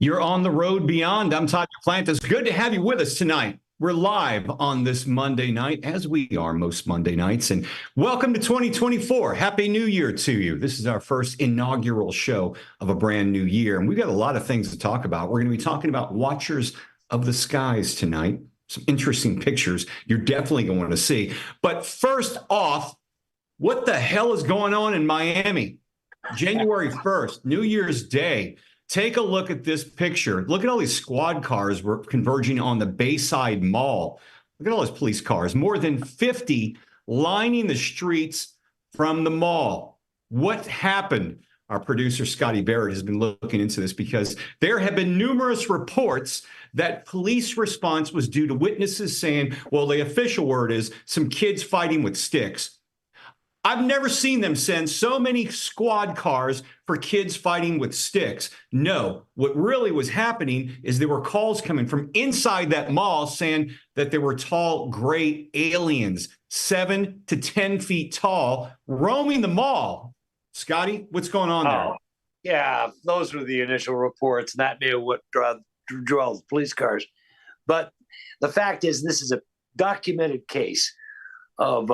You're on the road beyond. I'm Todd Duplantis. Good to have you with us tonight. We're live on this Monday night, as we are most Monday nights. And welcome to 2024. Happy New Year to you. This is our first inaugural show of a brand new year. And we've got a lot of things to talk about. We're going to be talking about Watchers of the Skies tonight. Some interesting pictures you're definitely going to see. But first off, what the hell is going on in Miami? January 1st, New Year's Day. Take a look at this picture. Look at all these squad cars were converging on the Bayside Mall. Look at all those police cars, more than 50 lining the streets from the mall. What happened? Our producer, Scotty Barrett, has been looking into this because there have been numerous reports that police response was due to witnesses saying, well, the official word is some kids fighting with sticks. I've never seen them send so many squad cars for kids fighting with sticks. No, what really was happening is there were calls coming from inside that mall saying that there were tall gray aliens, 7 to 10 feet tall, roaming the mall. Scotty, what's going on there? Yeah, those were the initial reports, not near what drew all the police cars. But the fact is, this is a documented case of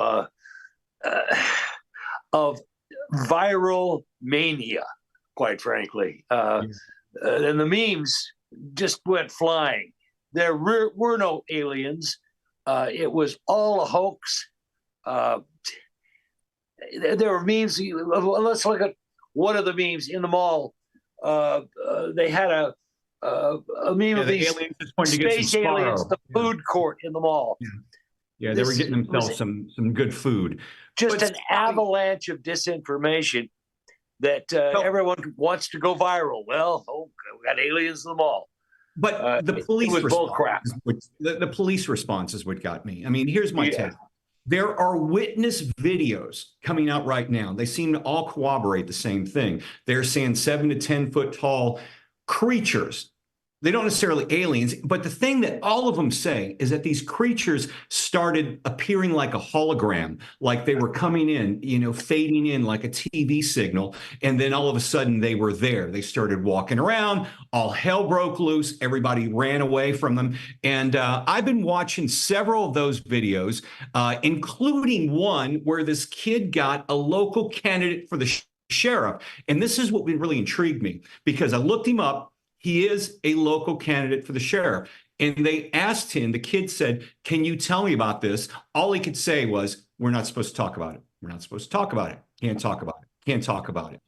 viral mania, quite frankly. And the memes just went flying. There were no aliens. It was all a hoax. There were memes. Let's look at one of the memes in the mall. They had a meme of these space aliens, the food court in the mall. Yeah, they were getting themselves some good food. Just an avalanche of disinformation that everyone wants to go viral. Well, we got aliens in the mall. But the police was bull crap. The police response is what got me. I mean, here's my take. There are witness videos coming out right now. They seem to all corroborate the same thing. They're saying 7 to 10 foot tall creatures. They don't necessarily aliens, but the thing that all of them say is that these creatures started appearing like a hologram, like they were coming in, fading in like a TV signal. And then all of a sudden they were there. They started walking around, all hell broke loose. Everybody ran away from them. And I've been watching several of those videos, including one where this kid got a local candidate for the sheriff. And this is what really intrigued me because I looked him up. He is a local candidate for the sheriff. And they asked him, the kid said, can you tell me about this? All he could say was, we're not supposed to talk about it. We're not supposed to talk about it. Can't talk about it. Can't talk about it.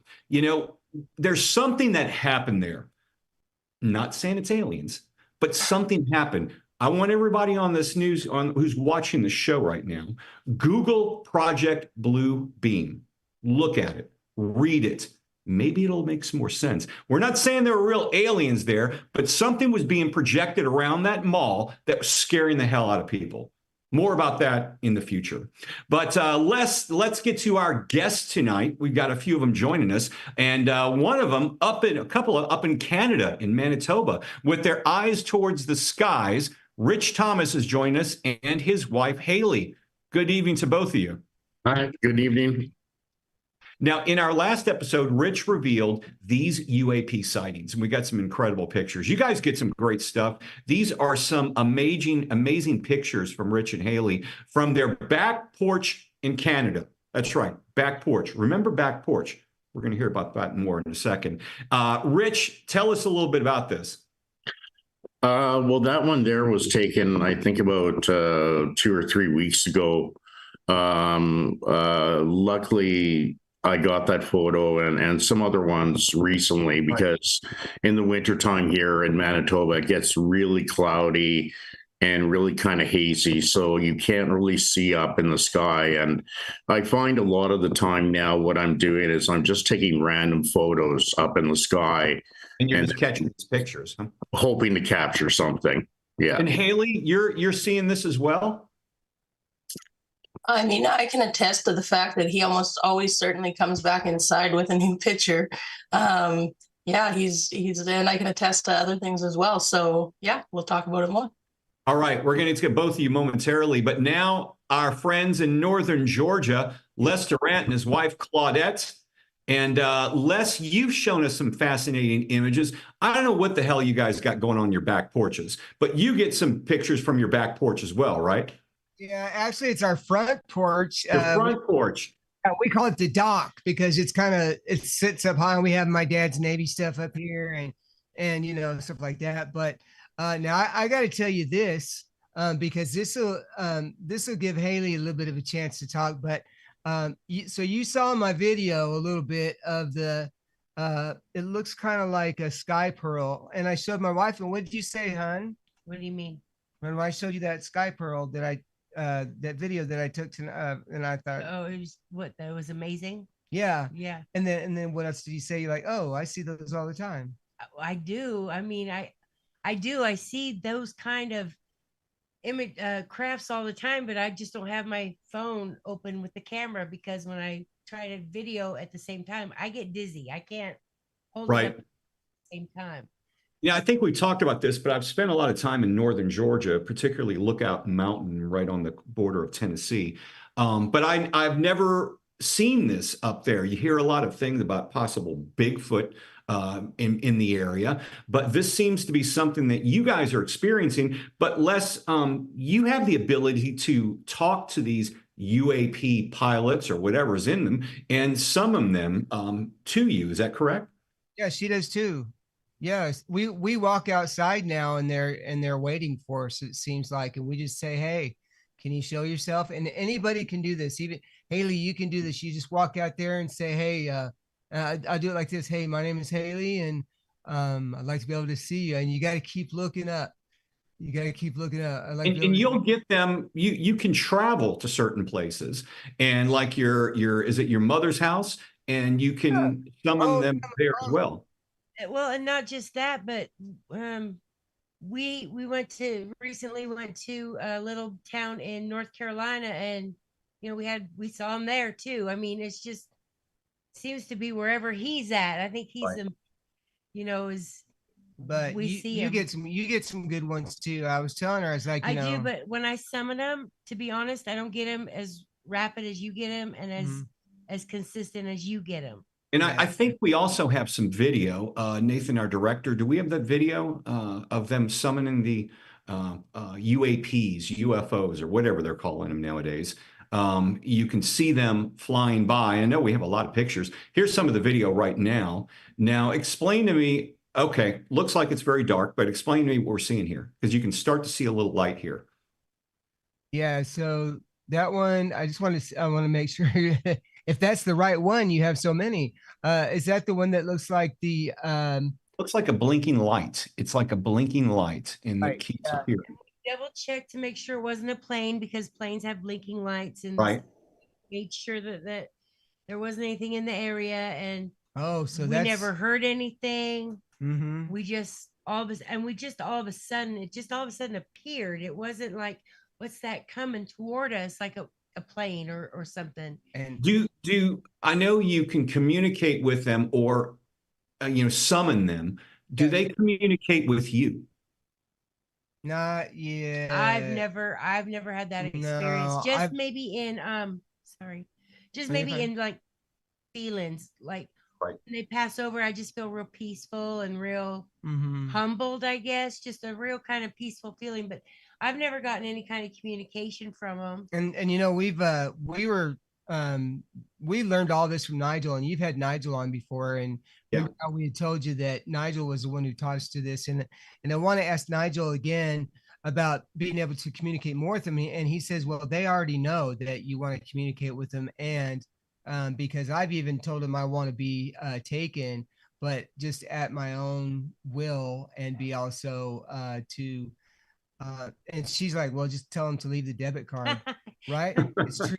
There's something that happened there. Not saying it's aliens, but something happened. I want everybody on this news, who's watching the show right now, Google Project Blue Beam. Look at it. Read it. Maybe it'll make some more sense. We're not saying there were real aliens there, but something was being projected around that mall that was scaring the hell out of people. More about that in the future. But let's get to our guests tonight. We've got a few of them joining us, and one of them up in Canada, in Manitoba, with their eyes towards the skies. Rich Thomas is joining us, and his wife Haley. Good evening to both of you. Hi. Good evening. Now, in our last episode, Rich revealed these UAP sightings, and we got some incredible pictures. You guys get some great stuff. These are some amazing pictures from Rich and Haley from their back porch in Canada. That's right, back porch. Remember back porch. We're going to hear about that more in a second. Rich, tell us a little bit about this. Well, that one there was taken, I think, about 2 or 3 weeks ago. Luckily, I got that photo and some other ones recently because in the wintertime here in Manitoba, it gets really cloudy and really kind of hazy. So you can't really see up in the sky. And I find a lot of the time now what I'm doing is I'm just taking random photos up in the sky. And you're just catching these pictures, huh? Hoping to capture something. Yeah. And Haley, you're seeing this as well? I mean, I can attest to the fact that he almost always certainly comes back inside with a new picture. Yeah, he's and I can attest to other things as well. So yeah, we'll talk about it more. All right, we're going to get both of you momentarily, but now our friends in northern Georgia, Les Durant and his wife Claudette, And Les, you've shown us some fascinating images. I don't know what the hell you guys got going on your back porches, but you get some pictures from your back porch as well, right? Yeah, actually, it's our front porch. Your front porch. We call it the dock because it sits up high. And we have my dad's Navy stuff up here and stuff like that. But now I got to tell you this because this will give Haley a little bit of a chance to talk. But so you saw in my video a little bit of it looks kind of like a sky pearl, and I showed my wife. And what did you say, hon? What do you mean? When I showed you that sky pearl that video that I took to, and I thought, oh, that was amazing. Yeah. Yeah. And then what else did you say? You're like, oh, I see those all the time. I do. I mean, I do. I see those kind of image crafts all the time, but I just don't have my phone open with the camera because when I try to video at the same time, I get dizzy. I can't hold it up at the same time. Yeah, I think we talked about this, but I've spent a lot of time in northern Georgia, particularly Lookout Mountain, right on the border of Tennessee. But I've never seen this up there. You hear a lot of things about possible Bigfoot in the area, but this seems to be something that you guys are experiencing. But Les, you have the ability to talk to these UAP pilots or whatever's in them and summon them to you. Is that correct? Yeah, she does too. Yes, we walk outside now and they're waiting for us, it seems like, and we just say, hey, can you show yourself? And anybody can do this. Even Haley, you can do this. You just walk out there and say, hey, I'll do it like this. Hey, my name is Haley, and I'd like to be able to see you. And you got to keep looking up. You got to keep looking up. And you'll get them. You can travel to certain places, and like is it your mother's house? And you can summon them there as well. Well, and not just that, but we recently went to a little town in North Carolina, and we saw him there too. I mean, it's just seems to be wherever he's at. I think he's But you get some good ones too. I was telling her, I was like, I do, but when I summon them, to be honest, I don't get them as rapid as you get them, and as consistent as you get them. And I think we also have some video. Nathan, our director, do we have that video of them summoning the UAPs, UFOs, or whatever they're calling them nowadays? You can see them flying by. I know we have a lot of pictures. Here's some of the video right now. Now, explain to me, okay, looks like it's very dark, but explain to me what we're seeing here, because you can start to see a little light here. Yeah, so that one, I want to make sure if that's the right one. You have so many. Is that the one that looks like the looks like a blinking light? It's like a blinking light in the keeps appearing. Double check to make sure it wasn't a plane, because planes have blinking lights, and made sure that there wasn't anything in the area. And so we never heard anything. Mm-hmm. We just all of a sudden appeared. It wasn't like, what's that coming toward us, like a plane or something. And do I know you can communicate with them or summon them? Do they communicate with you? Not yet. I've never had that experience. No, just maybe in in like feelings, like when they pass over, I just feel real peaceful and real humbled, I guess. Just a real kind of peaceful feeling, but I've never gotten any kind of communication from them. And we learned all this from Nigel, and you've had Nigel on before, and we had told you that Nigel was the one who taught us to this. And I want to ask Nigel again about being able to communicate more with them. And he says, well, they already know that you want to communicate with them. And because I've even told him I want to be taken, but just at my own will, and be also and she's like, well, just tell him to leave the debit card. Right. It's true.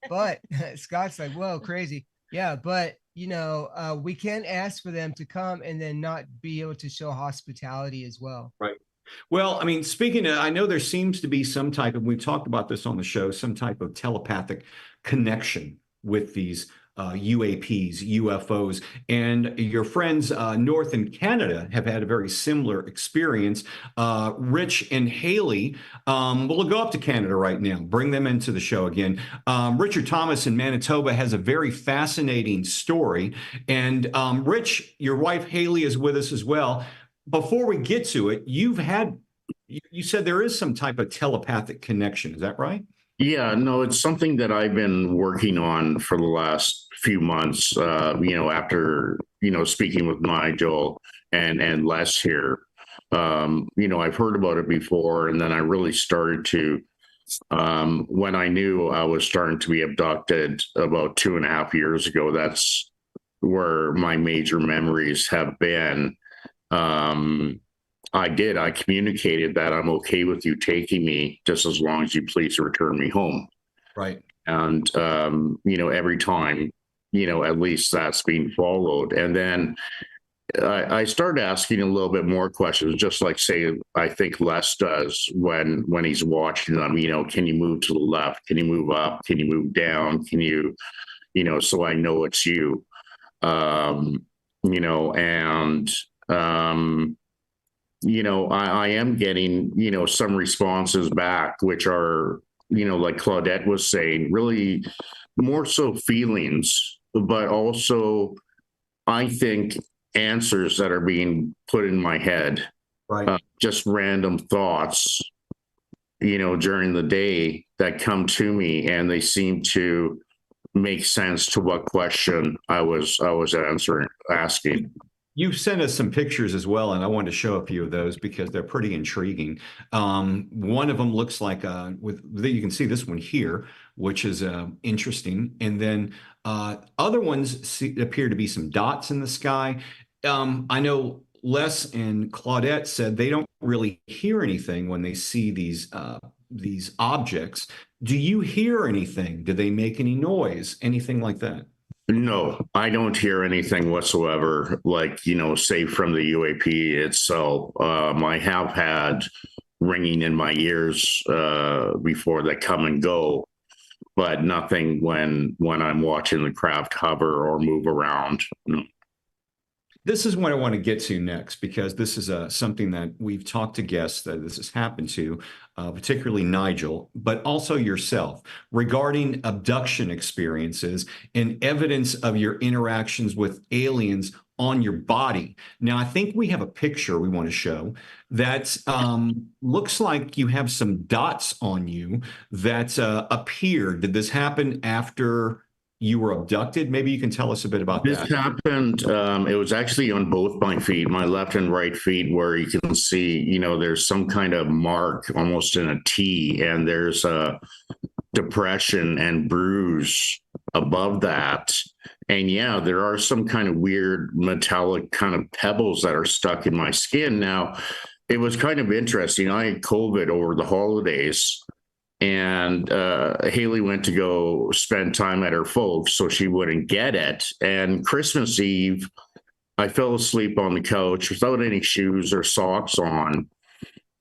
But Scott's like, whoa, crazy. Yeah. But we can't ask for them to come and then not be able to show hospitality as well. Right. Well, I mean, speaking of, I know there seems to be some type of, we've talked about this on the show, some type of telepathic connection with these UAPs, UFOs, and your friends north in Canada have had a very similar experience. Rich and Haley, we'll go up to Canada right now, bring them into the show again. Richard Thomas in Manitoba has a very fascinating story. And Rich, your wife Haley is with us as well. Before we get to it, you said there is some type of telepathic connection. Is that right? Yeah, no, it's something that I've been working on for the last few months, after, speaking with Nigel and Les here. I've heard about it before, and then I really started to, when I knew I was starting to be abducted about 2.5 years ago, that's where my major memories have been. I communicated that I'm okay with you taking me just as long as you please return me home. Right. And, every time, at least that's being followed. And then I started asking a little bit more questions, just like, say, I think Les does when he's watching them, can you move to the left? Can you move up? Can you move down? Can you, so I know it's you, I am getting, some responses back, which are, like Claudette was saying, really more so feelings, but also I think answers that are being put in my head, right? Just random thoughts, during the day that come to me, and they seem to make sense to what question I was asking. You sent us some pictures as well, and I wanted to show a few of those because they're pretty intriguing. One of them looks like you can see this one here, which is interesting. And then other ones appear to be some dots in the sky. I know Les and Claudette said they don't really hear anything when they see these objects. Do you hear anything? Do they make any noise? Anything like that? No, I don't hear anything whatsoever, like, say from the UAP itself. I have had ringing in my ears before that come and go, but nothing when I'm watching the craft hover or move around. No. This is what I want to get to next, because this is something that we've talked to guests that this has happened to, particularly Nigel, but also yourself, regarding abduction experiences and evidence of your interactions with aliens on your body. Now, I think we have a picture we want to show that looks like you have some dots on you that appeared. Did this happen after you were abducted? Maybe you can tell us a bit about that. This happened, it was actually on both my feet, my left and right feet, where you can see, there's some kind of mark almost in a T, and there's a depression and bruise above that. And yeah, there are some kind of weird metallic kind of pebbles that are stuck in my skin. Now, it was kind of interesting. I had COVID over the holidays, and Haley went to go spend time at her folks so she wouldn't get it. And Christmas Eve, I fell asleep on the couch without any shoes or socks on.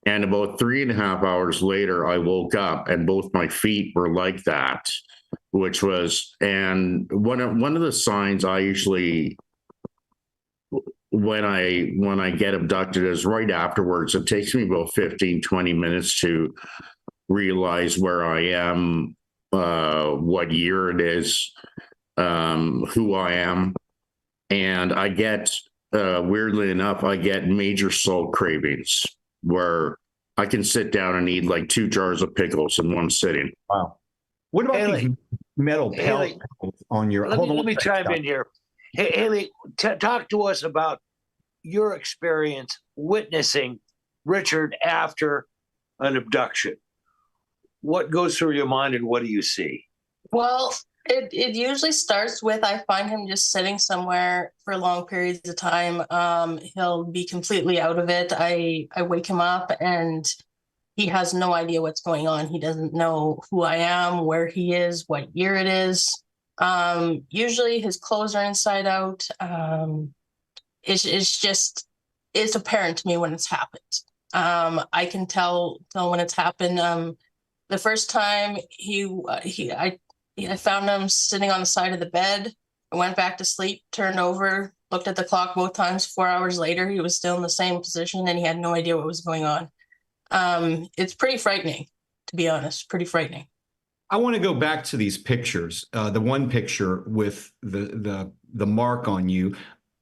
And about 3.5 hours later, I woke up and both my feet were like that, which was, and one of the signs I usually, when I get abducted, is right afterwards. It takes me about 15-20 minutes to realize where I am, what year it is, who I am. And I get, weirdly enough, I get major salt cravings where I can sit down and eat like 2 jars of pickles in one sitting. Wow. What about Haley, these metal pellets on your... Let me chime in here. Hey, Haley, talk to us about your experience witnessing Richard after an abduction. What goes through your mind and what do you see? Well, it usually starts with I find him just sitting somewhere for long periods of time. He'll be completely out of it. I wake him up and he has no idea what's going on. He doesn't know who I am, where he is, what year it is. Usually his clothes are inside out. It's apparent to me when it's happened. I can tell when it's happened. The first time I found him sitting on the side of the bed. I went back to sleep, turned over, looked at the clock both times. 4 hours later, he was still in the same position and he had no idea what was going on. It's pretty frightening, to be honest, pretty frightening. I want to go back to these pictures, the one picture with the mark on you.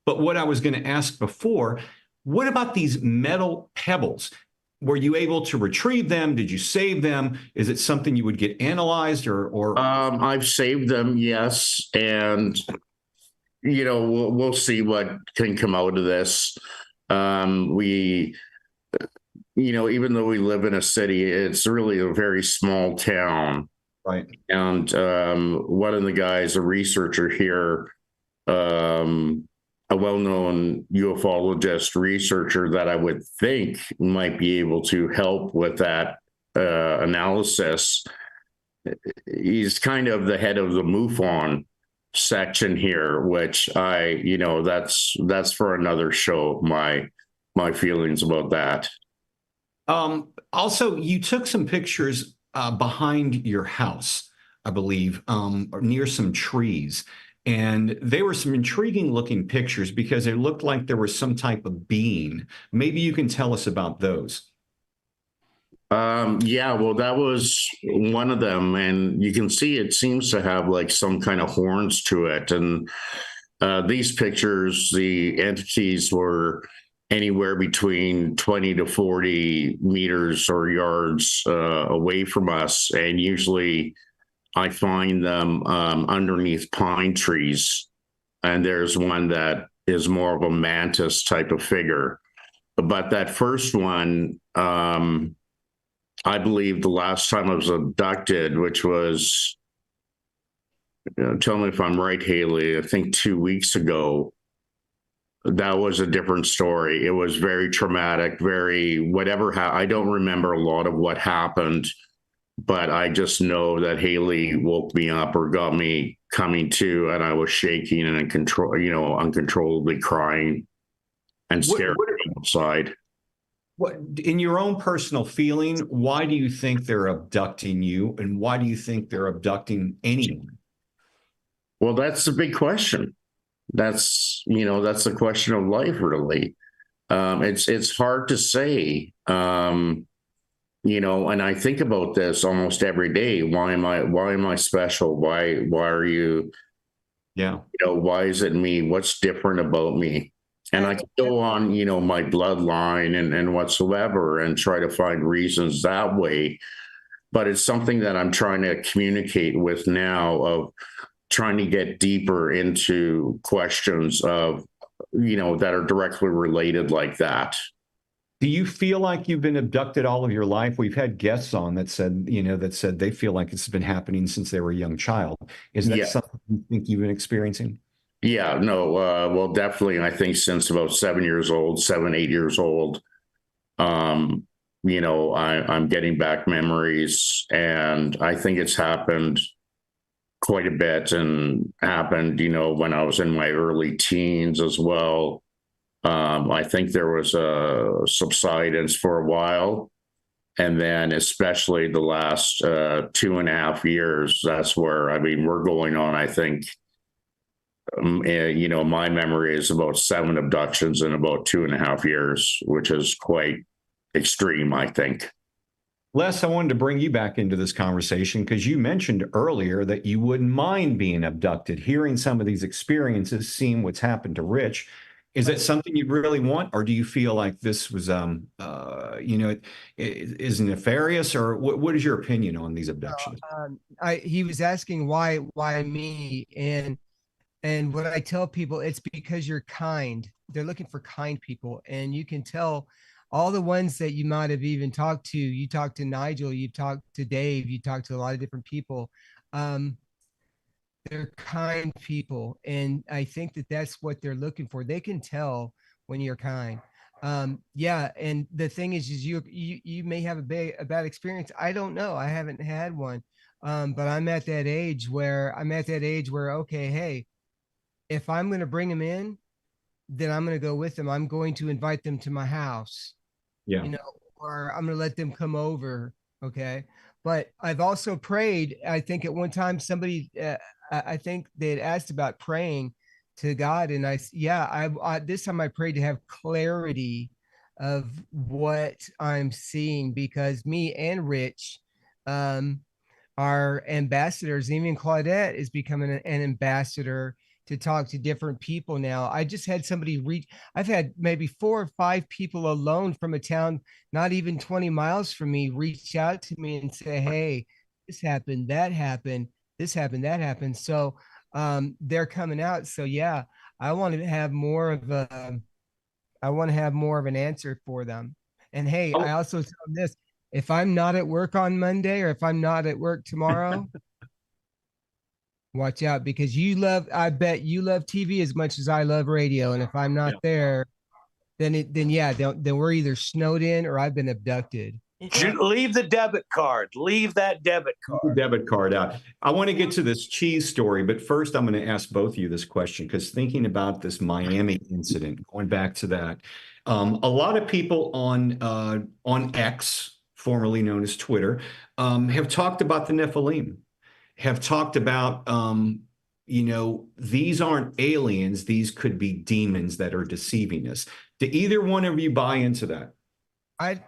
But what I was going to ask before, what about these metal pebbles? Were you able to retrieve them? Did you save them? Is it something you would get analyzed or? I've saved them, yes, and we'll see what can come out of this. We, even though we live in a city, it's really a very small town. Right. And one of the guys, a researcher here, a well-known ufologist researcher that I would think might be able to help with that analysis. He's kind of the head of the MUFON section here, which that's for another show, my feelings about that. Also, you took some pictures behind your house, I believe, near some trees. And they were some intriguing looking pictures because it looked like there was some type of being. Maybe you can tell us about those. Yeah, well, that was one of them. And you can see it seems to have like some kind of horns to it. And these pictures, the entities were anywhere between 20 to 40 meters or yards away from us. And usually I find them underneath pine trees. And there's one that is more of a mantis type of figure. But that first one, I believe the last time I was abducted, which was, tell me if I'm right, Haley, I think 2 weeks ago, that was a different story. It was very traumatic, very whatever. I don't remember a lot of what happened, but I just know that Haley woke me up or got me coming to, and I was shaking and uncontrollably crying and scared outside. What, in your own personal feeling, why do you think they're abducting you, and why do you think they're abducting anyone? Well, that's a big question. That's the question of life, really. It's hard to say, and I think about this almost every day. Why am I special? Why are you? Yeah. Why is it me? What's different about me? And I can go on, my bloodline and whatsoever and try to find reasons that way. But it's something that I'm trying to communicate with now, of trying to get deeper into questions of, that are directly related like that. Do you feel like you've been abducted all of your life? We've had guests on that said, they feel like it's been happening since they were a young child. Is that something you think you've been experiencing? Yeah, no, well, definitely. I think since about 7 years old, 8 years old, I'm getting back memories, and I think it's happened quite a bit, and happened, when I was in my early teens as well. I think there was a subsidence for a while. And then especially the last 2.5 years, that's where, we're going on, I think, my memory is about 7 abductions in about 2.5 years, which is quite extreme, I think. Les, I wanted to bring you back into this conversation because you mentioned earlier that you wouldn't mind being abducted, hearing some of these experiences, seeing what's happened to Rich. Is that something you really want, or do you feel like this was, is nefarious, or what is your opinion on these abductions? He was asking why me, and what I tell people, it's because you're kind. They're looking for kind people, and you can tell all the ones that you might have even talked to. You talked to Nigel, you talked to Dave, you talked to a lot of different people. They're kind people, and I think that that's what they're looking for. They can tell when you're kind. Yeah, and the thing is you may have a bad experience. I don't know. I haven't had one, but I'm at that age where okay, hey, if I'm going to bring them in, then I'm going to go with them. I'm going to invite them to my house, or I'm going to let them come over. Okay. But I've also prayed. I think at one time somebody, I think they had asked about praying to God, and I this time I prayed to have clarity of what I'm seeing, because me and Rich, are ambassadors. Even Claudette is becoming an ambassador to talk to different people now. I just had somebody reach, I've had maybe 4 or 5 people alone from a town not even 20 miles from me reach out to me and say, hey, this happened, that happened, this happened, that happened. So they're coming out. So yeah, I want to have more of a, I want to have more of an answer for them. And hey, I also tell them this: if I'm not at work on Monday, or if I'm not at work tomorrow, watch out, because I bet you love TV as much as I love radio. And if I'm not there, then we're either snowed in or I've been abducted. Leave the debit card. Leave that debit card. Debit card out. I want to get to this cheese story, but first I'm going to ask both of you this question, because thinking about this Miami incident, going back to that, a lot of people on X, formerly known as Twitter, have talked about the Nephilim, have talked about these aren't aliens; these could be demons that are deceiving us. Do either one of you buy into that? I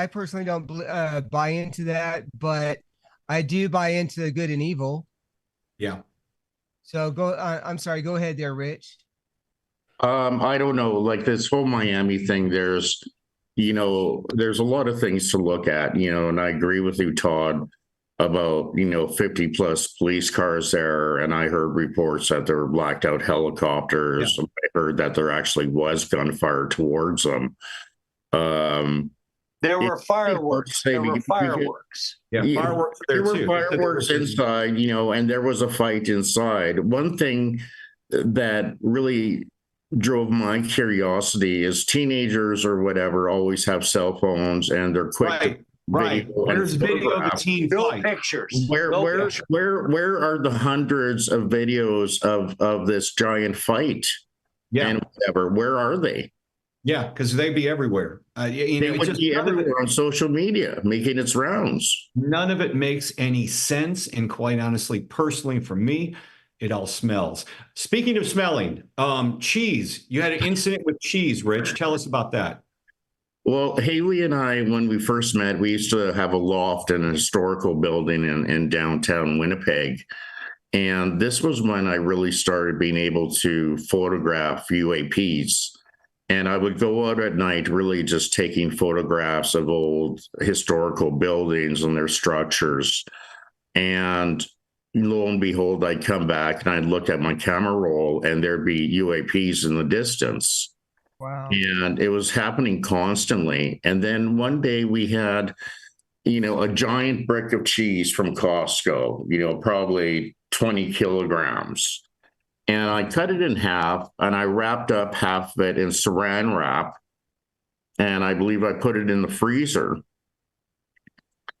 personally don't buy into that, but I do buy into the good and evil. Yeah. So I'm sorry, go ahead there, Rich. I don't know, like this whole Miami thing, there's a lot of things to look at, and I agree with you, Todd, about 50 plus police cars there, and I heard reports that there were blacked out helicopters. Yeah. I heard that there actually was gunfire towards them. There were fireworks. There were fireworks. Yeah, fireworks. There were fireworks inside, and there was a fight inside. One thing that really drove my curiosity is therers or whatever always have cell phones, and they're quick. Right. There's video of the teen fight. Pictures. Where are the hundreds of videos of this giant fight? Yeah. And whatever. Where are they? Yeah, because they'd be everywhere. They would be everywhere on social media, making its rounds. None of it makes any sense. And quite honestly, personally, for me, it all smells. Speaking of smelling, cheese. You had an incident with cheese, Rich. Tell us about that. Well, Haley and I, when we first met, we used to have a loft in a historical building in downtown Winnipeg. And this was when I really started being able to photograph UAPs. And I would go out at night really just taking photographs of old historical buildings and their structures. And lo and behold, I'd come back and I'd look at my camera roll and there'd be UAPs in the distance. Wow. And it was happening constantly. And then one day we had, a giant brick of cheese from Costco, probably 20 kilograms. And I cut it in half and I wrapped up half of it in saran wrap. And I believe I put it in the freezer.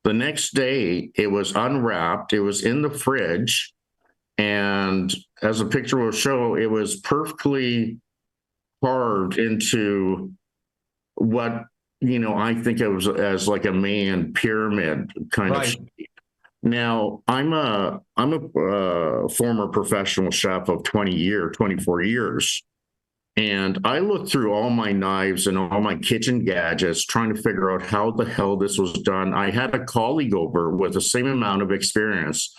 The next day it was unwrapped. It was in the fridge. And as the picture will show, it was perfectly carved into what, I think it was as like a Mayan pyramid kind of shape. Now, I'm a former professional chef of 24 years, and I looked through all my knives and all my kitchen gadgets trying to figure out how the hell this was done. I had a colleague over with the same amount of experience,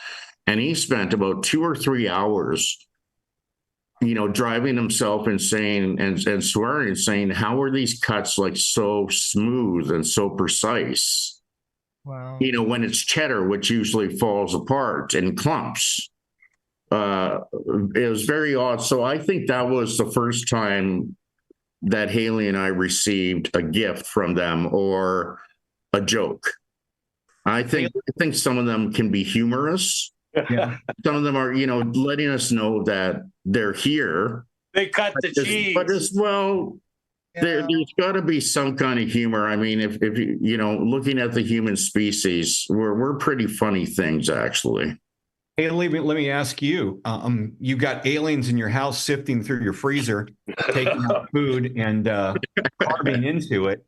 and he spent about 2 or 3 hours, driving himself insane and swearing and saying, how are these cuts like so smooth and so precise? Wow. When it's cheddar, which usually falls apart in clumps. It was very odd. So I think that was the first time that Haley and I received a gift from them or a joke. I think some of them can be humorous. Yeah. Some of them are, letting us know that they're here. They cut the cheese. But as well, there's got to be some kind of humor. I mean, if looking at the human species, we're pretty funny things, actually. Hey, let me ask you. You got aliens in your house sifting through your freezer, taking out food and carving into it.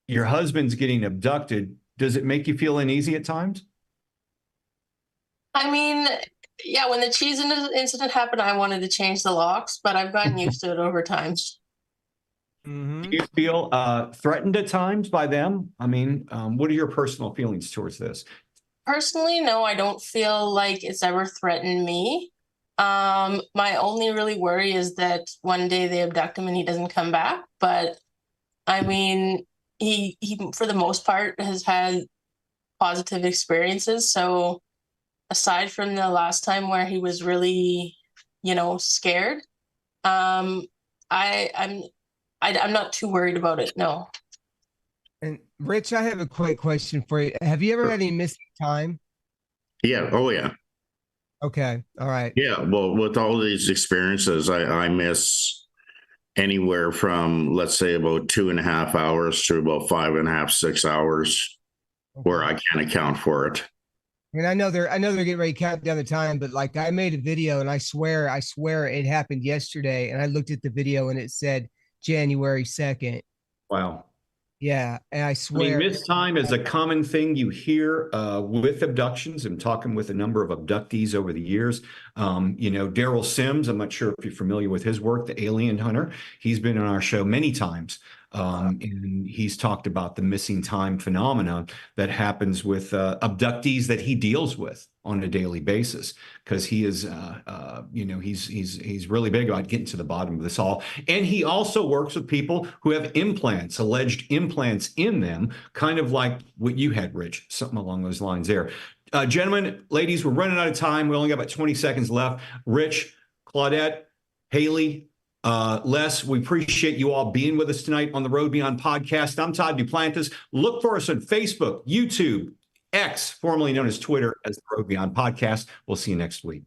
Your husband's getting abducted. Does it make you feel uneasy at times? I mean, Yeah, when the cheese incident happened, I wanted to change the locks, but I've gotten used to it over time. Mhm. Do you feel threatened at times by them? I mean, what are your personal feelings towards this? Personally, no, I don't feel like it's ever threatened me. My only really worry is that one day they abduct him and he doesn't come back. But I mean, he for the most part has had positive experiences. So aside from the last time where he was really, scared, I'm not too worried about it. No. And Rich, I have a quick question for you. Have you ever had any missing time? Yeah. Oh, yeah. Okay. All right. Yeah. Well, with all these experiences, I miss anywhere from, let's say, about 2.5 hours to about 5.5, 6 hours where I can't account for it. I mean, I know they're getting ready to count down the time, but like I made a video and I swear it happened yesterday. And I looked at the video and it said January 2nd. Wow. Yeah. And I swear missed time is a common thing you hear with abductions. I'm talking with a number of abductees over the years. Daryl Sims, I'm not sure if you're familiar with his work, the alien hunter. He's been on our show many times. And he's talked about the missing time phenomenon that happens with abductees that he deals with on a daily basis, because he is, he's really big about getting to the bottom of this all. And he also works with people who have implants, alleged implants in them, kind of like what you had, Rich, something along those lines there. Gentlemen, ladies, we're running out of time. We only got about 20 seconds left. Rich, Claudette, Haley, Les, we appreciate you all being with us tonight on the Road Beyond podcast. I'm Todd Duplantis. Look for us on Facebook, YouTube, X, formerly known as Twitter, as the Road Beyond podcast. We'll see you next week.